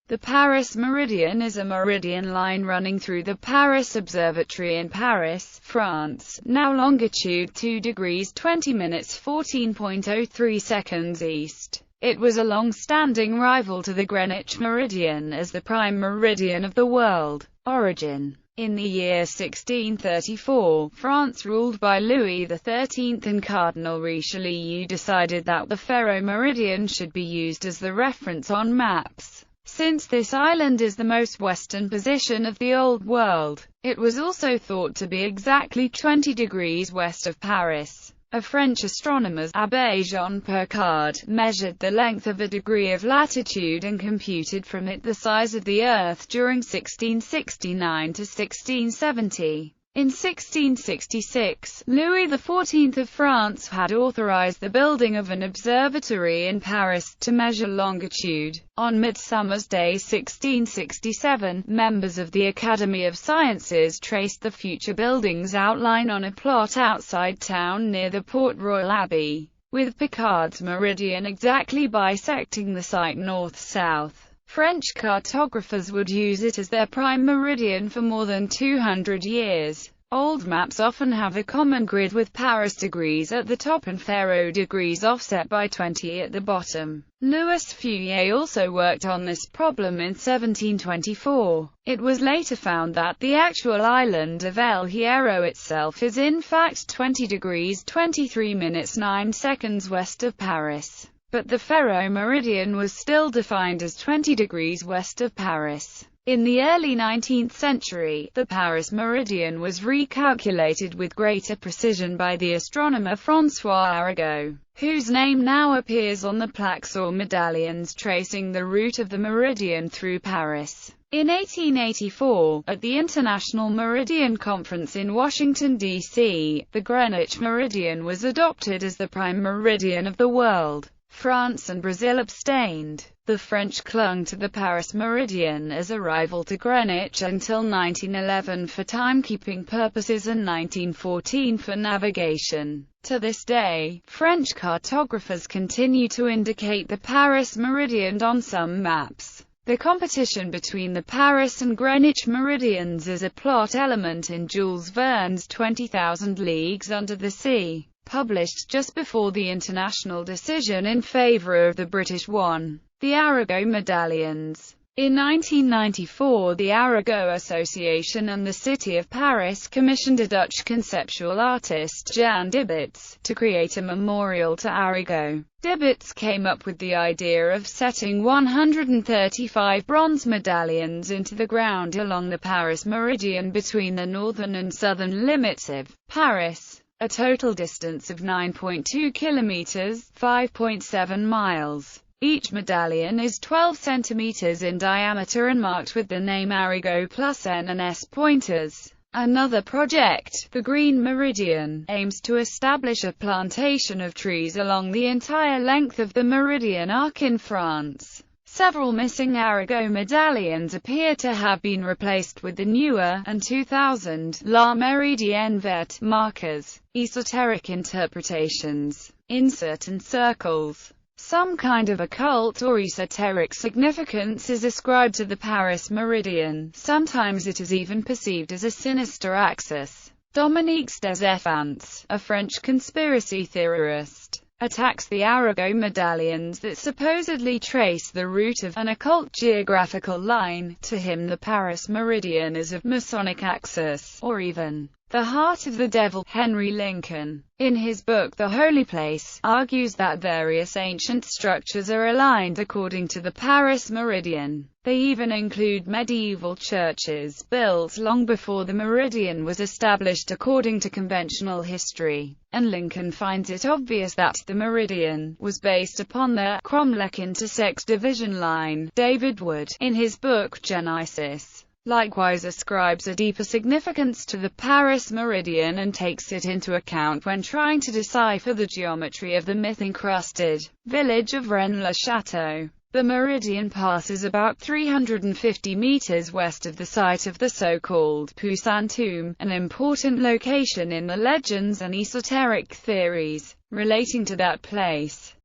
The Paris Meridian is a meridian line running through the Paris Observatory in Paris, France, now longitude 2 degrees 20 minutes 14.03 seconds east. It was a long-standing rival to the Greenwich Meridian as the prime meridian of the world. Origin. In the year 1634, France ruled by Louis XIII and Cardinal Richelieu decided that the Faro meridian should be used as the reference on maps. Since this island is the most western position of the Old World, it was also thought to be exactly 20 degrees west of Paris. A French astronomer, Abbé Jean Picard, measured the length of a degree of latitude and computed from it the size of the Earth during 1669 to 1670. In 1666, Louis XIV of France had authorized the building of an observatory in Paris to measure longitude. On Midsummer's Day 1667, members of the Academy of Sciences traced the future building's outline on a plot outside town near the Port Royal Abbey, with Picard's meridian exactly bisecting the site north-south. French cartographers would use it as their prime meridian for more than 200 years. Old maps often have a common grid with Paris degrees at the top and Faro degrees offset by 20 at the bottom. Louis Feuillet also worked on this problem in 1724. It was later found that the actual island of El Hierro itself is in fact 20 degrees 23 minutes 9 seconds west of Paris. But the Faro meridian was still defined as 20 degrees west of Paris. In the early 19th century, the Paris meridian was recalculated with greater precision by the astronomer François Arago, whose name now appears on the plaques or medallions tracing the route of the meridian through Paris. In 1884, at the International Meridian Conference in Washington, D.C., the Greenwich Meridian was adopted as the prime meridian of the world. France and Brazil abstained. The French clung to the Paris meridian as a rival to Greenwich until 1911 for timekeeping purposes and 1914 for navigation. To this day, French cartographers continue to indicate the Paris meridian on some maps. The competition between the Paris and Greenwich meridians is a plot element in Jules Verne's 20,000 Leagues Under the Sea, published just before the international decision in favor of the British one. The Arago medallions. In 1994, the Arago Association and the City of Paris commissioned a Dutch conceptual artist, Jan Dibbets, to create a memorial to Arago. Dibbets came up with the idea of setting 135 bronze medallions into the ground along the Paris meridian between the northern and southern limits of Paris, a total distance of 9.2 kilometers, 5.7 miles. Each medallion is 12 centimeters in diameter and marked with the name Arago plus N and S pointers. Another project, the Green Meridian, aims to establish a plantation of trees along the entire length of the meridian arc in France. Several missing Arago medallions appear to have been replaced with the newer, and 2000, La Meridienne Verte, markers. Esoteric interpretations. In certain circles, some kind of occult or esoteric significance is ascribed to the Paris meridian. Sometimes it is even perceived as a sinister axis. Dominique Stezefants, a French conspiracy theorist, attacks the Arago medallions that supposedly trace the route of an occult geographical line. To him, the Paris meridian is a Masonic axis, or even the heart of the devil. Henry Lincoln, in his book The Holy Place, argues that various ancient structures are aligned according to the Paris meridian. They even include medieval churches, built long before the meridian was established according to conventional history, and Lincoln finds it obvious that the meridian was based upon the Cromlech intersex division line. David Wood, in his book Genesis, likewise ascribes a deeper significance to the Paris meridian and takes it into account when trying to decipher the geometry of the myth-encrusted village of Rennes-le-Château. The meridian passes about 350 meters west of the site of the so-called Poussin tomb, an important location in the legends and esoteric theories relating to that place.